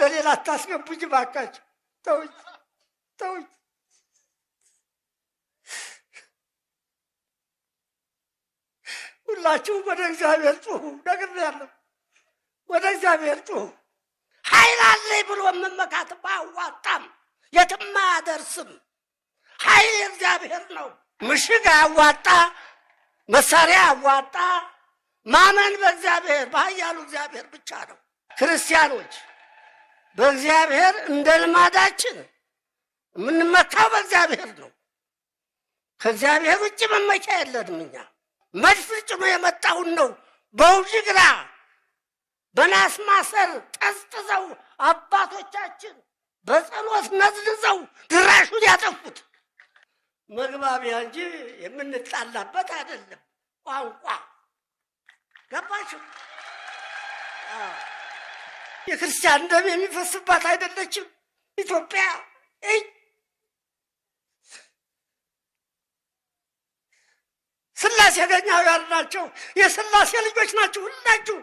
ሌላ አታስገቡኝ ባካችሁ። ተውኝ ተውኝ። ሁላችሁም ወደ እግዚአብሔር ጩሁ። ነግሬያለሁ። ወደ እግዚአብሔር ጩሁ። ኃይል አለኝ ብሎ መመካት አያዋጣም፣ የትም አያደርስም። ኃይል የእግዚአብሔር ነው። ምሽግ አያዋጣ፣ መሳሪያ አያዋጣ። ማመን በእግዚአብሔር በኃያሉ እግዚአብሔር ብቻ ነው። ክርስቲያኖች በእግዚአብሔር እንደ ልማዳችን የምንመካው በእግዚአብሔር ነው። ከእግዚአብሔር ውጭ መመኪያ የለንም። እኛ መድፍ ጭኖ የመጣውን ነው በውዥግራ በናስ ማሰር ጠዝጥዘው አባቶቻችን በጸሎት ነዝንዘው ድራሹን ያጠፉት። መግባቢያ እንጂ የምንጣላበት አይደለም። ቋንቋ ገባችሁ? የክርስቲያን ደም የሚፈስባት አይደለችም ኢትዮጵያ። ስላሴ ገኛውያን ናቸው። የስላሴ ልጆች ናቸው ሁላችሁ።